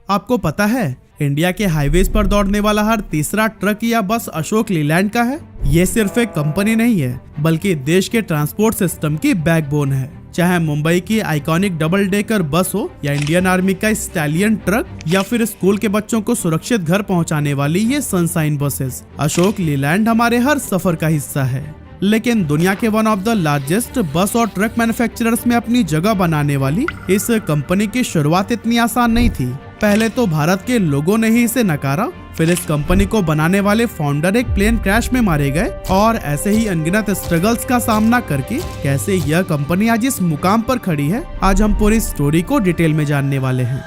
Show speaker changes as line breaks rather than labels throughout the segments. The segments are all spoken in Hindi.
आपको पता है इंडिया के हाईवेज पर दौड़ने वाला हर तीसरा ट्रक या बस अशोक लीलैंड का है। ये सिर्फ एक कंपनी नहीं है बल्कि देश के ट्रांसपोर्ट सिस्टम की बैकबोन है। चाहे मुंबई की आइकॉनिक डबल डेकर बस हो या इंडियन आर्मी का स्टैलियन ट्रक या फिर स्कूल के बच्चों को सुरक्षित घर पहुंचाने वाली ये सनशाइन बसेस, अशोक लीलैंड हमारे हर सफर का हिस्सा है। लेकिन दुनिया के वन ऑफ द लार्जेस्ट बस और ट्रक मैन्युफैक्चरर्स में अपनी जगह बनाने वाली इस कंपनी की शुरुआत इतनी आसान नहीं थी। पहले तो भारत के लोगों ने ही इसे नकारा, फिर इस कंपनी को बनाने वाले फाउंडर एक प्लेन क्रैश में मारे गए और ऐसे ही अनगिनत स्ट्रगल्स का सामना करके कैसे यह कंपनी आज इस मुकाम पर खड़ी है, आज हम पूरी स्टोरी को डिटेल में जानने वाले हैं।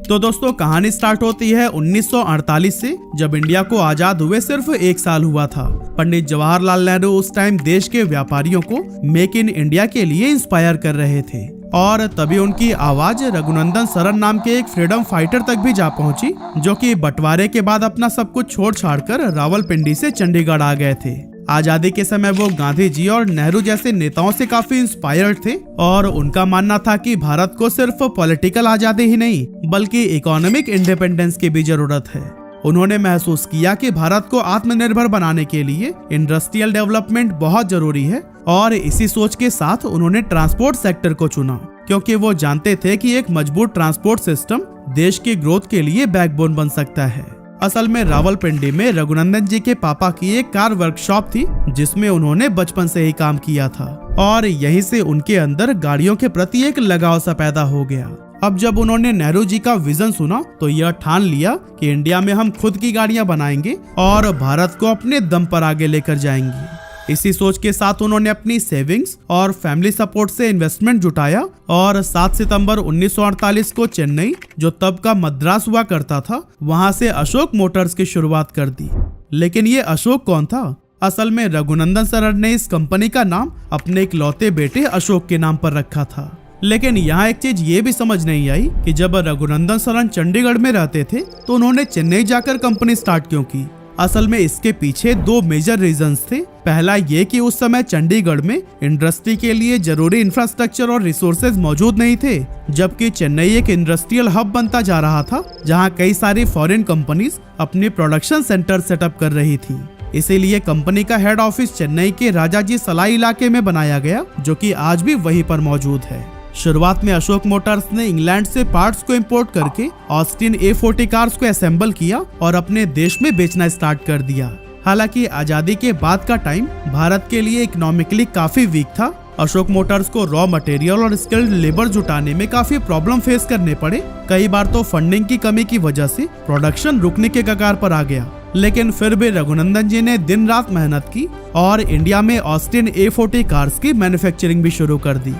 तो दोस्तों कहानी स्टार्ट होती है 1948 से, जब इंडिया को आजाद हुए सिर्फ 1 साल हुआ था। पंडित जवाहरलाल नेहरू उस टाइम देश के व्यापारियों को मेक इन इंडिया के लिए इंस्पायर कर रहे थे और तभी उनकी आवाज रघुनंदन सरन नाम के एक फ्रीडम फाइटर तक भी जा पहुंची, जो कि बंटवारे के बाद अपना सब कुछ छोड़ छाड़ कर रावलपिंडी से चंडीगढ़ आ गए थे। आजादी के समय वो गांधी जी और नेहरू जैसे नेताओं से काफी इंस्पायर्ड थे और उनका मानना था कि भारत को सिर्फ पॉलिटिकल आजादी ही नहीं बल्कि इकोनॉमिक इंडिपेंडेंस की भी जरूरत है। उन्होंने महसूस किया कि भारत को आत्मनिर्भर बनाने के लिए इंडस्ट्रियल डेवलपमेंट बहुत जरूरी है और इसी सोच के साथ उन्होंने ट्रांसपोर्ट सेक्टर को चुना, क्योंकि वो जानते थे कि एक मजबूत ट्रांसपोर्ट सिस्टम देश की ग्रोथ के लिए बैकबोन बन सकता है। असल में रावलपिंडी में रघुनंदन जी के पापा की एक कार वर्कशॉप थी जिसमें उन्होंने बचपन से ही काम किया था और यहीं से उनके अंदर गाड़ियों के प्रति एक लगाव सा पैदा हो गया। अब जब उन्होंने नेहरू जी का विजन सुना तो यह ठान लिया कि इंडिया में हम खुद की गाड़ियां बनाएंगे और भारत को अपने दम पर आगे लेकर जाएंगे। इसी सोच के साथ उन्होंने अपनी सेविंग्स और फैमिली सपोर्ट से इन्वेस्टमेंट जुटाया और 7 सितंबर 1948 को चेन्नई, जो तब का मद्रास हुआ करता था, वहां से अशोक मोटर्स की शुरुआत कर दी। लेकिन ये अशोक कौन था? असल में रघुनंदन सरन ने इस कंपनी का नाम अपने इकलौते बेटे अशोक के नाम पर रखा था। लेकिन यहाँ एक चीज ये भी समझ नहीं आई कि जब रघुनंदन सरन चंडीगढ़ में रहते थे तो उन्होंने चेन्नई जाकर कंपनी स्टार्ट क्यों की। असल में इसके पीछे 2 मेजर रीजंस थे। पहला ये कि उस समय चंडीगढ़ में इंडस्ट्री के लिए जरूरी इंफ्रास्ट्रक्चर और रिसोर्सेज मौजूद नहीं थे, जबकि चेन्नई एक इंडस्ट्रियल हब बनता जा रहा था जहां कई सारी फॉरेन कंपनीज अपने प्रोडक्शन सेंटर सेटअप कर रही थी। इसीलिए कंपनी का हेड ऑफिस चेन्नई के राजाजी सलाई इलाके में बनाया गया, जो कि आज भी वहीं पर मौजूद है। शुरुआत में अशोक मोटर्स ने इंग्लैंड से पार्ट्स को इंपोर्ट करके ऑस्टिन A40 कार्स को असेंबल किया और अपने देश में बेचना स्टार्ट कर दिया। हालांकि आजादी के बाद का टाइम भारत के लिए इकोनॉमिकली काफी वीक था। अशोक मोटर्स को रॉ मटेरियल और स्किल्ड लेबर जुटाने में काफी प्रॉब्लम फेस करने पड़े। कई बार तो फंडिंग की कमी की वजह से प्रोडक्शन रुकने के कगार पर आ गया। लेकिन फिर भी रघुनंदन जी ने दिन रात मेहनत की और इंडिया में ऑस्टिन A40 कार्स की मैन्युफैक्चरिंग भी शुरू कर दी।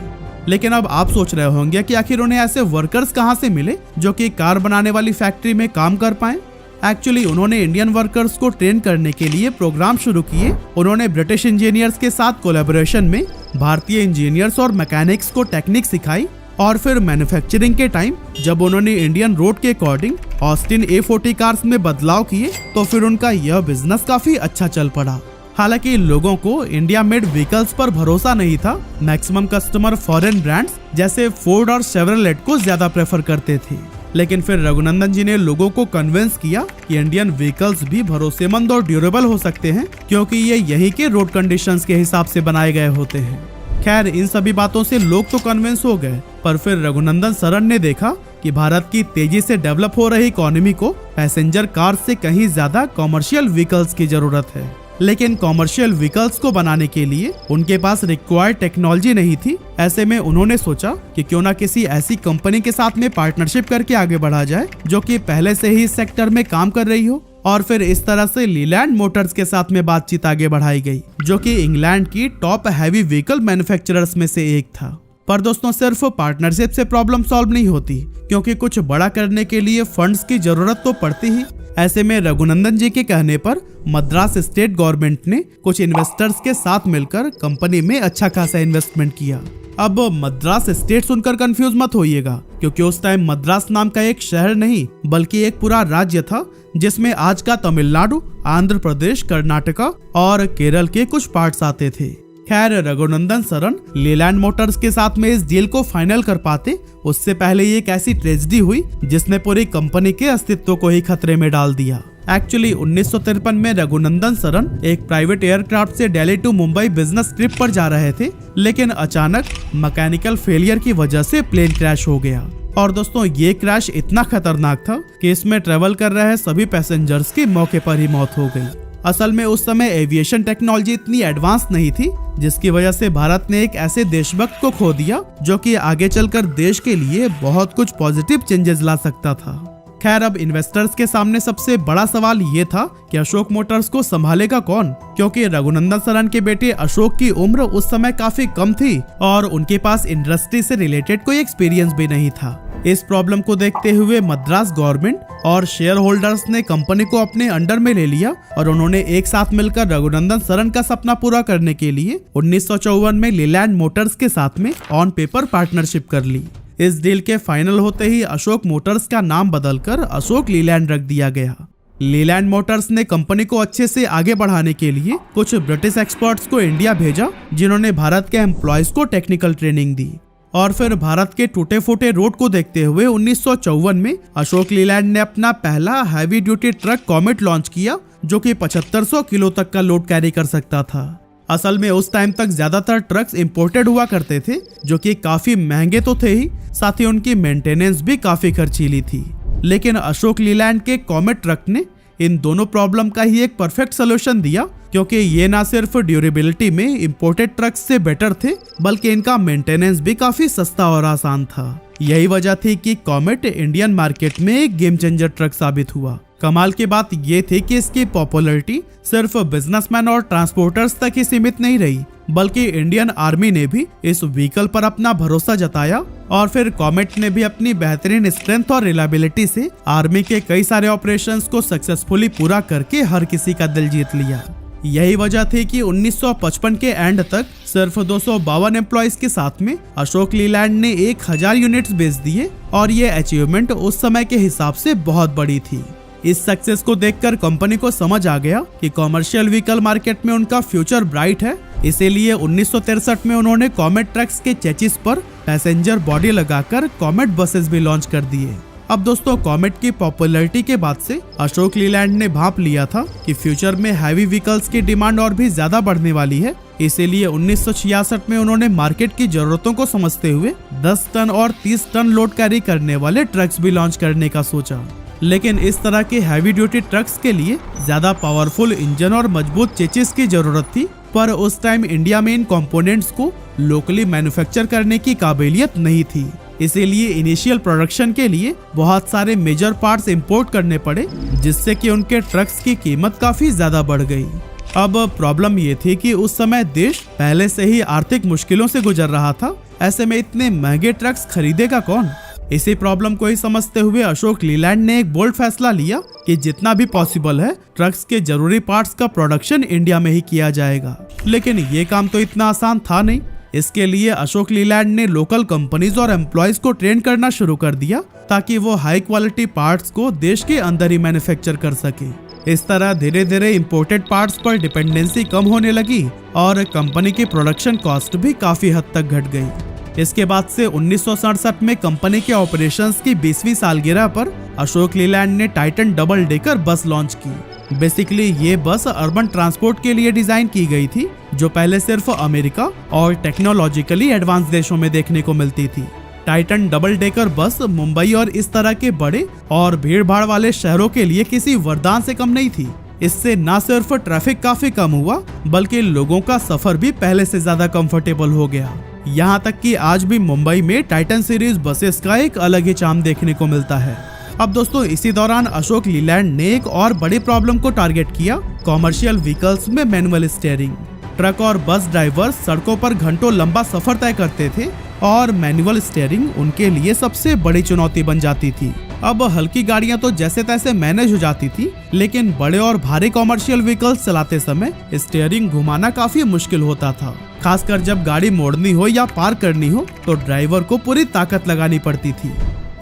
लेकिन अब आप सोच रहे होंगे कि आखिर उन्हें ऐसे वर्कर्स कहां से मिले जो कि कार बनाने वाली फैक्ट्री में काम कर पाएं। एक्चुअली उन्होंने इंडियन वर्कर्स को ट्रेन करने के लिए प्रोग्राम शुरू किए। उन्होंने ब्रिटिश इंजीनियर्स के साथ कोलैबोरेशन में भारतीय इंजीनियर्स और मैकेनिक्स को टेक्निक सिखाई और फिर मैन्युफैक्चरिंग के टाइम जब उन्होंने इंडियन रोड के अकॉर्डिंग ऑस्टिन A40 कार्स में बदलाव किए तो फिर उनका यह बिजनेस काफी अच्छा चल पड़ा। हालांकि लोगों को इंडिया मेड व्हीकल्स पर भरोसा नहीं था। मैक्सिमम कस्टमर फॉरेन ब्रांड्स जैसे फोर्ड और शेवरलेट को ज्यादा प्रेफर करते थे। लेकिन फिर रघुनंदन जी ने लोगों को कन्विंस किया कि इंडियन व्हीकल्स भी भरोसेमंद और ड्यूरेबल हो सकते हैं, क्योंकि ये यहीं के रोड कंडीशंस के हिसाब से बनाए गए होते हैं। खैर, इन सभी बातों से लोग तो कन्विंस हो गए, पर फिर रघुनंदन सरन ने देखा कि भारत की तेजी से डेवलप हो रही इकोनॉमी को पैसेंजर कार से कहीं ज्यादा कॉमर्शियल व्हीकल्स की जरूरत है। लेकिन कॉमर्शियल व्हीकल्स को बनाने के लिए उनके पास रिक्वायर्ड टेक्नोलॉजी नहीं थी। ऐसे में उन्होंने सोचा कि क्यों ना किसी ऐसी कंपनी के साथ में पार्टनरशिप करके आगे बढ़ा जाए जो कि पहले से ही इस सेक्टर में काम कर रही हो। और फिर इस तरह से लीलैंड मोटर्स के साथ में बातचीत आगे बढ़ाई गई, जो कि इंग्लैंड की टॉप हैवी व्हीकल मैन्युफैक्चरर्स में से एक था। पर दोस्तों, सिर्फ पार्टनरशिप से प्रॉब्लम सॉल्व नहीं होती, क्योंकि कुछ बड़ा करने के लिए फंड्स की जरूरत तो पड़ती ही। ऐसे में रघुनंदन जी के कहने पर मद्रास स्टेट गवर्नमेंट ने कुछ इन्वेस्टर्स के साथ मिलकर कंपनी में अच्छा खासा इन्वेस्टमेंट किया। अब मद्रास स्टेट सुनकर कंफ्यूज मत होइएगा, क्योंकि उस टाइम मद्रास नाम का एक शहर नहीं बल्कि एक पूरा राज्य था, जिसमें आज का तमिलनाडु, आंध्र प्रदेश, कर्नाटका और केरल के कुछ पार्ट्स आते थे। खैर, रघुनंदन सरन लीलैंड मोटर्स के साथ में इस डील को फाइनल कर पाते उससे पहले ये एक ऐसी ट्रेजेडी हुई जिसने पूरी कंपनी के अस्तित्व को ही खतरे में डाल दिया। एक्चुअली 1953 में रघुनंदन सरन एक प्राइवेट एयरक्राफ्ट से Delhi to Mumbai business trip पर जा रहे थे, लेकिन अचानक मैकेनिकल फेलियर की वजह से प्लेन क्रैश हो गया। और दोस्तों, ये क्रैश इतना खतरनाक था कि इसमें ट्रेवल कर रहे सभी पैसेंजर्स की मौके पर ही मौत हो गई। असल में उस समय एविएशन टेक्नोलॉजी इतनी एडवांस नहीं थी, जिसकी वजह से भारत ने एक ऐसे देशभक्त को खो दिया जो कि आगे चलकर देश के लिए बहुत कुछ पॉजिटिव चेंजेस ला सकता था। खैर, अब इन्वेस्टर्स के सामने सबसे बड़ा सवाल ये था कि अशोक मोटर्स को संभालेगा कौन, क्योंकि रघुनंदन सरन के बेटे अशोक की उम्र उस समय काफी कम थी और उनके पास इंडस्ट्री से रिलेटेड कोई एक्सपीरियंस भी नहीं था। इस प्रॉब्लम को देखते हुए मद्रास गवर्नमेंट और शेयर होल्डर्स ने कंपनी को अपने अंडर में ले लिया और उन्होंने एक साथ मिलकर रघुनंदन सरन का सपना पूरा करने के लिए 1954 में लीलैंड मोटर्स के साथ में ऑन पेपर पार्टनरशिप कर ली। इस डील के फाइनल होते ही अशोक मोटर्स का नाम बदलकर अशोक लीलैंड रख दिया गया। लीलैंड मोटर्स ने कंपनी को अच्छे से आगे बढ़ाने के लिए कुछ ब्रिटिश एक्सपर्ट्स को इंडिया भेजा, जिन्होंने भारत के एम्प्लॉयज को टेक्निकल ट्रेनिंग दी। और फिर भारत के टूटे फूटे रोड को देखते हुए 1954 में अशोक लीलैंड ने अपना पहला heavy duty truck comet launch किया, जो कि 7500 किलो तक का लोड कैरी कर सकता था। असल में उस टाइम तक ज्यादातर ट्रक्स इंपोर्टेड हुआ करते थे, जो कि काफी महंगे तो थे ही, साथ ही उनकी मेंटेनेंस भी काफी खर्चीली थी। लेकिन अशोक लीलैंड के कॉमेट ट्रक ने इन दोनों प्रॉब्लम का ही एक परफेक्ट सोल्यूशन दिया, क्योंकि ये ना सिर्फ ड्यूरेबिलिटी में इंपोर्टेड ट्रक्स से बेटर थे, बल्कि इनका मेंटेनेंस भी काफी सस्ता और आसान था। यही वजह थी कि कॉमेट इंडियन मार्केट में एक गेम चेंजर ट्रक साबित हुआ। कमाल की बात ये थी कि इसकी पॉपुलैरिटी सिर्फ बिजनेसमैन और ट्रांसपोर्टर्स तक ही सीमित नहीं रही, बल्कि इंडियन आर्मी ने भी इस व्हीकल पर अपना भरोसा जताया और फिर कॉमेट ने भी अपनी बेहतरीन स्ट्रेंथ और रिलायबिलिटी से आर्मी के कई सारे ऑपरेशंस को सक्सेसफुली पूरा करके हर किसी का दिल जीत लिया। यही वजह थी कि 1955 के एंड तक सिर्फ 252 एम्प्लॉयज के साथ में अशोक लीलैंड ने 1000 यूनिट्स बेच दिए और ये अचीवमेंट उस समय के हिसाब से बहुत बड़ी थी। इस सक्सेस को देखकर कंपनी को समझ आ गया कि कॉमर्शियल व्हीकल मार्केट में उनका फ्यूचर ब्राइट है। इसीलिए 1963 में उन्होंने कॉमेट ट्रक्स के चेचिस पर पैसेंजर बॉडी लगाकर कॉमेट बसेस भी लॉन्च कर दिए। अब दोस्तों, कॉमेट की पॉपुलैरिटी के बाद से अशोक लीलैंड ने भांप लिया था कि फ्यूचर में हैवी व्हीकल्स की डिमांड और भी ज्यादा बढ़ने वाली है। इसीलिए 1966 में उन्होंने मार्केट की जरूरतों को समझते हुए 10 टन और 30 टन लोड कैरी करने वाले ट्रक्स भी लॉन्च करने का सोचा। लेकिन इस तरह के हैवी ड्यूटी ट्रक्स के लिए ज्यादा पावरफुल इंजन और मजबूत चेचिस की जरूरत थी, पर उस टाइम इंडिया में इन कंपोनेंट्स को लोकली मैन्युफैक्चर करने की काबिलियत नहीं थी। इसीलिए इनिशियल प्रोडक्शन के लिए बहुत सारे मेजर पार्ट्स इंपोर्ट करने पड़े, जिससे कि उनके ट्रक्स की कीमत काफी ज्यादा बढ़ गई। अब प्रॉब्लम ये थी कि उस समय देश पहले से ही आर्थिक मुश्किलों से गुजर रहा था, ऐसे में इतने महंगे ट्रक्स खरीदेगा कौन। इसी प्रॉब्लम को ही समझते हुए अशोक लीलैंड ने एक बोल्ड फैसला लिया कि जितना भी पॉसिबल है ट्रक्स के जरूरी पार्ट्स का प्रोडक्शन इंडिया में ही किया जाएगा। लेकिन ये काम तो इतना आसान था नहीं। इसके लिए अशोक लीलैंड ने लोकल कंपनीज और एम्प्लॉयज को ट्रेन करना शुरू कर दिया, ताकि वो हाई क्वालिटी पार्ट्स को देश के अंदर ही मैन्युफैक्चर कर सके। इस तरह धीरे धीरे इंपोर्टेड पार्ट्स पर डिपेंडेंसी कम होने लगी और कंपनी की प्रोडक्शन कॉस्ट भी काफी हद तक घट गई। इसके बाद से 1967 में कंपनी के ऑपरेशंस की 20वीं सालगिरह पर अशोक लीलैंड ने Titan double decker bus launch की। बेसिकली ये बस अर्बन ट्रांसपोर्ट के लिए डिजाइन की गई थी, जो पहले सिर्फ अमेरिका और टेक्नोलॉजिकली एडवांस देशों में देखने को मिलती थी। Titan double decker bus Mumbai और इस तरह के बड़े और भीड़ भाड़ वाले शहरों के लिए किसी वरदान से कम नहीं थी। इससे न सिर्फ ट्रैफिक काफी कम हुआ, बल्कि लोगों का सफर भी पहले से ज्यादा कंफर्टेबल हो गया। यहाँ तक कि आज भी मुंबई में टाइटन सीरीज बसेस का एक अलग ही चार्म देखने को मिलता है। अब दोस्तों, इसी दौरान अशोक लीलैंड ने एक और बड़ी प्रॉब्लम को टारगेट किया, कॉमर्शियल व्हीकल्स में मैनुअल स्टीयरिंग। ट्रक और बस ड्राइवर्स सड़कों पर घंटों लंबा सफर तय करते थे और मैनुअल स्टीयरिंग उनके लिए सबसे बड़ी चुनौती बन जाती थी। अब हल्की गाड़ियां तो जैसे तैसे मैनेज हो जाती थी, लेकिन बड़े और भारी कॉमर्शियल व्हीकल्स चलाते समय स्टीयरिंग घुमाना काफी मुश्किल होता था। खासकर जब गाड़ी मोड़नी हो या पार करनी हो तो ड्राइवर को पूरी ताकत लगानी पड़ती थी।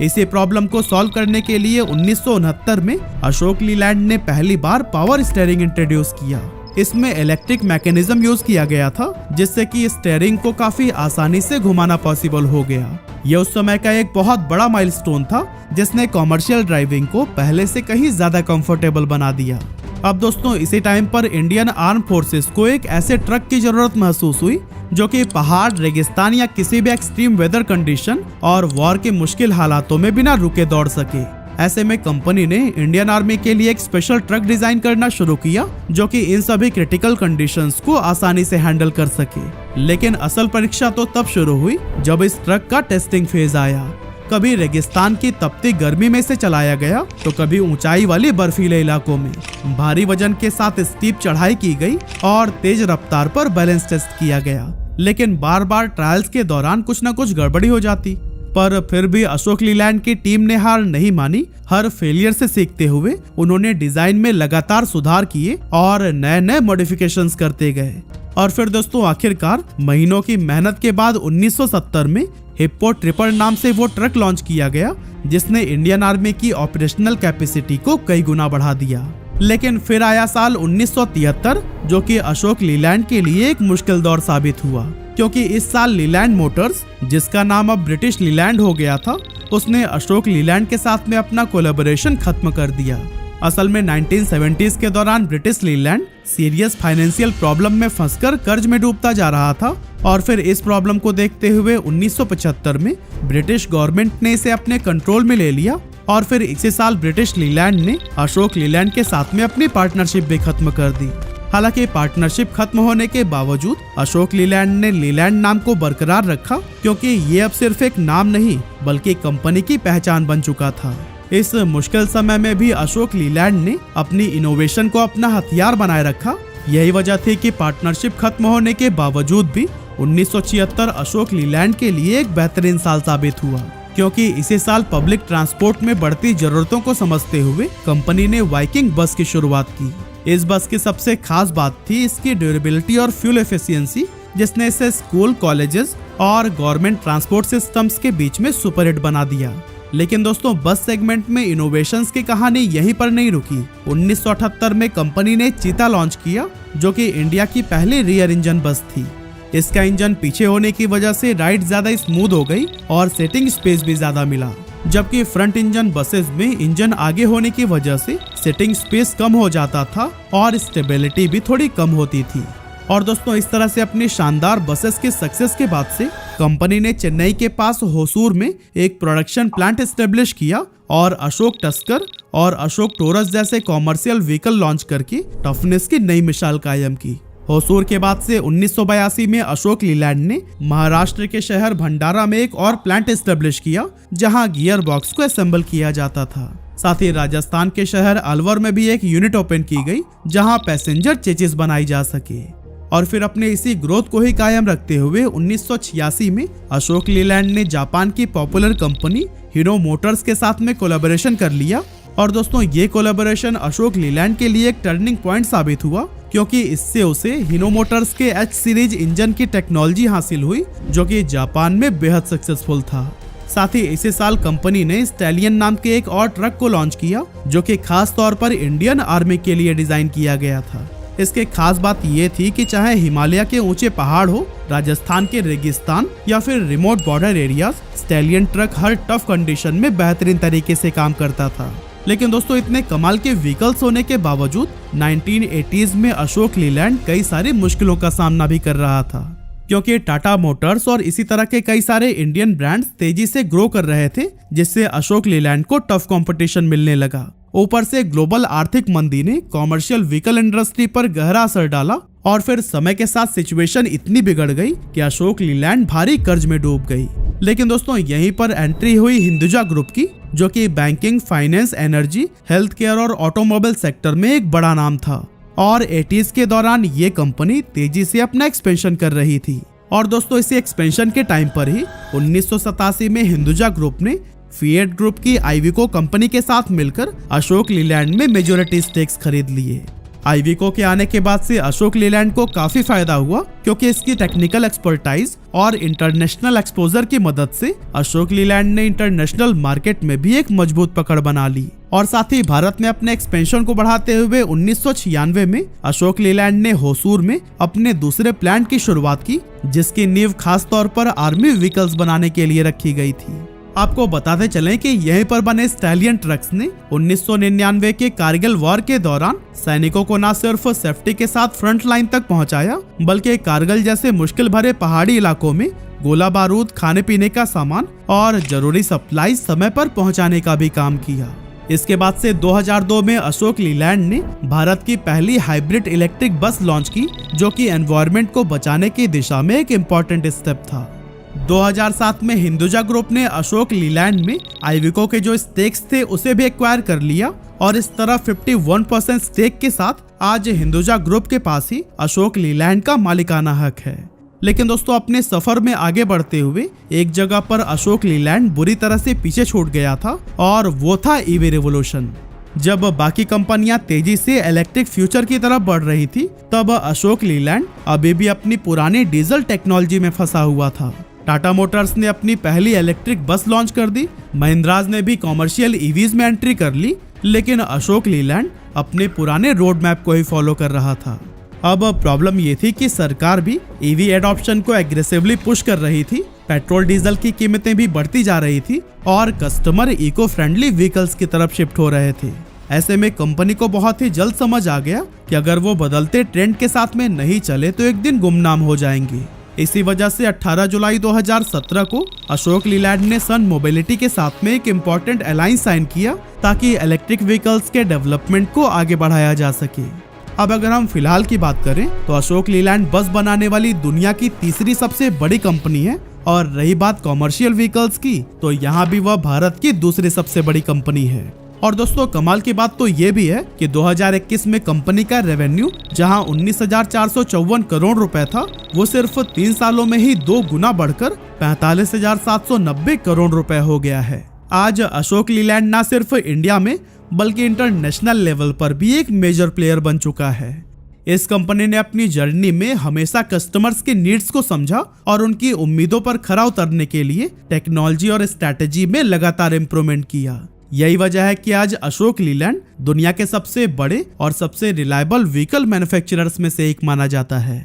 इसी प्रॉब्लम को सॉल्व करने के लिए 1969 में अशोक लीलैंड ने पहली बार पावर स्टीयरिंग इंट्रोड्यूस किया। इसमें इलेक्ट्रिक मैकेनिज्म यूज किया गया था, जिससे कि स्टीयरिंग को काफी आसानी से घुमाना पॉसिबल हो गया। यह उस समय का एक बहुत बड़ा माइलस्टोन था, जिसने कॉमर्शियल ड्राइविंग को पहले से कहीं ज्यादा कंफर्टेबल बना दिया। अब दोस्तों इसी टाइम पर इंडियन आर्म फोर्सेस को एक ऐसे ट्रक की जरूरत महसूस हुई जो कि पहाड़, रेगिस्तान या किसी भी एक्सट्रीम वेदर कंडीशन और वॉर के मुश्किल हालातों में बिना रुके दौड़ सके। ऐसे में कंपनी ने इंडियन आर्मी के लिए एक स्पेशल ट्रक डिजाइन करना शुरू किया जो कि इन सभी क्रिटिकल कंडीशंस को आसानी से हैंडल कर सके। लेकिन असल परीक्षा तो तब शुरू हुई जब इस ट्रक का टेस्टिंग फेज आया। कभी रेगिस्तान की तपती गर्मी में से चलाया गया तो कभी ऊंचाई वाले बर्फीले इलाकों में। भारी वजन के साथ स्टीप चढ़ाई की गई और तेज रफ्तार पर बैलेंस टेस्ट किया गया। लेकिन बार बार ट्रायल्स के दौरान कुछ न कुछ गड़बड़ी हो जाती, पर फिर भी अशोक लीलैंड की टीम ने हार नहीं मानी। हर फेलियर से सीखते हुए उन्होंने डिजाइन में लगातार सुधार किए और नए नए मॉडिफिकेशंस करते गए। और फिर दोस्तों आखिरकार महीनों की मेहनत के बाद 1970 में हिप्पो ट्रिपर नाम से वो ट्रक लॉन्च किया गया, जिसने इंडियन आर्मी की ऑपरेशनल कैपेसिटी को कई गुना बढ़ा दिया। लेकिन फिर आया साल 1973, जो कि अशोक लीलैंड के लिए एक मुश्किल दौर साबित हुआ, क्योंकि इस साल लीलैंड मोटर्स, जिसका नाम अब ब्रिटिश लीलैंड हो गया था, उसने अशोक लीलैंड के साथ में अपना कोलैबोरेशन खत्म कर दिया। असल में 1970s के दौरान British Leyland serious financial problem में फंसकर कर्ज में डूबता जा रहा था और फिर इस प्रॉब्लम को देखते हुए 1975 में ब्रिटिश गवर्नमेंट ने इसे अपने कंट्रोल में ले लिया और फिर इसी साल ब्रिटिश लीलैंड ने अशोक लीलैंड के साथ में अपनी पार्टनरशिप भी खत्म कर दी। हालांकि पार्टनरशिप खत्म होने के बावजूद अशोक लीलैंड ने लीलैंड नाम को बरकरार रखा, क्योंकि ये अब सिर्फ एक नाम नहीं बल्कि कंपनी की पहचान बन चुका था। इस मुश्किल समय में भी अशोक लीलैंड ने अपनी इनोवेशन को अपना हथियार बनाए रखा। यही वजह थी कि पार्टनरशिप खत्म होने के बावजूद भी 1976 अशोक लीलैंड के लिए एक बेहतरीन साल साबित हुआ, क्योंकि इसी साल पब्लिक ट्रांसपोर्ट में बढ़ती जरूरतों को समझते हुए कंपनी ने वाइकिंग बस की शुरुआत की। इस बस की सबसे खास बात थी इसकी ड्यूरेबिलिटी और फ्यूल एफिशिएंसी, जिसने इसे स्कूल, कॉलेजेस और गवर्नमेंट ट्रांसपोर्ट सिस्टम्स के बीच में सुपरहिट बना दिया। लेकिन दोस्तों बस सेगमेंट में इनोवेशंस की कहानी यहीं पर नहीं रुकी। 1978 में कंपनी ने चीता लॉन्च किया, जो कि इंडिया की पहली रियर इंजन बस थी। इसका इंजन पीछे होने की वजह से राइड ज्यादा स्मूथ हो गई और सेटिंग स्पेस भी ज्यादा मिला, जबकि फ्रंट इंजन बसेस में इंजन आगे होने की वजह से सेटिंग स्पेस कम हो जाता था और स्टेबिलिटी भी थोड़ी कम होती थी। और दोस्तों इस तरह से अपनी शानदार बसेस के सक्सेस के बाद से कंपनी ने चेन्नई के पास होसूर में एक प्रोडक्शन प्लांट एस्टेब्लिश किया और अशोक टस्कर और अशोक टोरस जैसे कॉमर्शियल व्हीकल लॉन्च करके टफनेस की नई मिसाल कायम की। होसूर के बाद से 1982 में अशोक लीलैंड ने महाराष्ट्र के शहर भंडारा में एक और प्लांट एस्टेब्लिश किया, जहां गियर बॉक्स को असेंबल किया जाता था। साथ ही राजस्थान के शहर अलवर में भी एक यूनिट ओपन की गई, जहां पैसेंजर चेचिस बनाई जा सके। और फिर अपने इसी ग्रोथ को ही कायम रखते हुए 1986 में अशोक लीलैंड ने जापान की पॉपुलर कंपनी हीरो मोटर्स के साथ में कोलैबोरेशन कर लिया। और दोस्तों ये कोलैबोरेशन अशोक लीलैंड के लिए एक टर्निंग पॉइंट साबित हुआ, क्योंकि इससे उसे हीरो मोटर्स के H सीरीज इंजन की टेक्नोलॉजी हासिल हुई, जो कि जापान में बेहद सक्सेसफुल था। साथ ही इसी साल कंपनी ने स्टैलियन नाम के एक और ट्रक को लॉन्च किया, जो कि खास तौर पर इंडियन आर्मी के लिए डिजाइन किया गया था। इसके खास बात ये थी कि चाहे हिमालय के ऊंचे पहाड़ हो, राजस्थान के रेगिस्तान या फिर remote border areas, stallion truck हर टफ कंडीशन में बेहतरीन तरीके से काम करता था। लेकिन दोस्तों इतने कमाल के व्हीकल्स होने के बावजूद 1980s में अशोक लीलैंड कई सारी मुश्किलों का सामना भी कर रहा था, क्योंकि टाटा मोटर्स और इसी तरह के कई सारे इंडियन ब्रांड्स तेजी से ग्रो कर रहे थे, जिससे अशोक लीलैंड को टफ कंपटीशन मिलने लगा। ऊपर से ग्लोबल आर्थिक मंदी ने कॉमर्शियल व्हीकल इंडस्ट्री पर गहरा असर डाला और फिर समय के साथ सिचुएशन इतनी बिगड़ गई कि अशोक लीलैंड भारी कर्ज में डूब गई। लेकिन दोस्तों यहीं पर एंट्री हुई हिंदुजा ग्रुप की, जो कि banking, finance, energy, health care और ऑटोमोबाइल सेक्टर में एक बड़ा नाम था। और 80s के दौरान ये कंपनी तेजी से अपना एक्सपेंशन कर रही थी। और दोस्तों इसी एक्सपेंशन के टाइम पर ही 1987 में हिंदुजा ग्रुप ने फिएट ग्रुप की आइविको कंपनी के साथ मिलकर अशोक लीलैंड में मेजॉरिटी स्टेक्स खरीद लिए। आइविको के आने के बाद से अशोक लीलैंड को काफी फायदा हुआ, क्योंकि इसकी टेक्निकल एक्सपर्टाइज और इंटरनेशनल एक्सपोजर की मदद से अशोक लीलैंड ने इंटरनेशनल मार्केट में भी एक मजबूत पकड़ बना ली। और साथ ही भारत में अपने एक्सपेंशन को बढ़ाते हुए 1996 में अशोक लीलैंड ने होसूर में अपने दूसरे प्लांट की शुरुआत की, जिसकी नींव खास तौर पर आर्मी व्हीकल्स बनाने के लिए रखी गई थी। आपको बताते चलें कि यहीं पर बने स्टैलियन ट्रक्स ने 1999 के कारगिल वॉर के दौरान सैनिकों को न सिर्फ सेफ्टी के साथ फ्रंट लाइन तक पहुंचाया, बल्कि कारगिल जैसे मुश्किल भरे पहाड़ी इलाकों में गोला बारूद, खाने पीने का सामान और जरूरी सप्लाई समय पर पहुंचाने का भी काम किया। इसके बाद से 2002 में अशोक लीलैंड ने भारत की पहली हाइब्रिड इलेक्ट्रिक बस लॉन्च की, जो कि एनवायरनमेंट को बचाने की दिशा में एक इम्पोर्टेंट स्टेप था। 2007 में हिंदुजा ग्रुप ने अशोक लीलैंड में आइविको के जो स्टेक्स थे उसे भी एक्वायर कर लिया, और इस तरह 51% स्टेक के साथ आज हिंदुजा ग्रुप के पास ही अशोक लीलैंड का मालिकाना हक है। लेकिन दोस्तों, अपने सफर में आगे बढ़ते हुए एक जगह पर अशोक लीलैंड बुरी तरह से पीछे छूट गया था, और वो था ईवी रिवोल्यूशन। जब बाकी कंपनियां तेजी से इलेक्ट्रिक फ्यूचर की तरफ बढ़ रही थी, तब अशोक लीलैंड अभी भी अपनी पुरानी डीजल टेक्नोलॉजी में फंसा हुआ था। टाटा मोटर्स ने अपनी पहली इलेक्ट्रिक बस लॉन्च कर दी, महिंद्राज ने भी कॉमर्शियल ईवीज में एंट्री कर ली, लेकिन अशोक लीलैंड अपने पुराने रोड मैप को ही फॉलो कर रहा था। अब प्रॉब्लम ये थी कि सरकार भी ईवी एडॉप्शन को एग्रेसिवली पुश कर रही थी, पेट्रोल डीजल की कीमतें भी बढ़ती जा रही थी, और कस्टमर इको फ्रेंडली व्हीकल्स की तरफ शिफ्ट हो रहे थे। ऐसे में कंपनी को बहुत ही जल्द समझ आ गया कि अगर वो बदलते ट्रेंड के साथ में नहीं चले तो एक दिन गुमनाम हो जाएंगे। इसी वजह से 18 जुलाई 2017 को अशोक लीलैंड ने सन मोबिलिटी के साथ में एक इम्पोर्टेंट अलायंस साइन किया, ताकि इलेक्ट्रिक व्हीकल्स के डेवलपमेंट को आगे बढ़ाया जा सके। अब अगर हम फिलहाल की बात करें तो अशोक लीलैंड बस बनाने वाली दुनिया की तीसरी सबसे बड़ी कंपनी है, और रही बात कॉमर्शियल व्हीकल्स की, तो यहाँ भी वह भारत की दूसरी सबसे बड़ी कंपनी है। और दोस्तों, कमाल की बात तो ये भी है कि 2021 में कंपनी का रेवेन्यू जहां 19,454 करोड़ रुपए था, वो सिर्फ 3 सालों में ही 2 गुना बढ़कर 45,790 करोड़ रुपए हो गया है। आज अशोक लीलैंड न सिर्फ इंडिया में बल्कि इंटरनेशनल लेवल पर भी एक मेजर प्लेयर बन चुका है। इस कंपनी ने अपनी जर्नी में हमेशा कस्टमर्स के नीड्स को समझा और उनकी उम्मीदों पर खरा उतरने के लिए टेक्नोलॉजी और स्ट्रैटेजी में लगातार इम्प्रूवमेंट किया। यही वजह है कि आज अशोक लीलैंड दुनिया के सबसे बड़े और सबसे रिलायबल व्हीकल मैन्युफैक्चरर्स में से एक माना जाता है।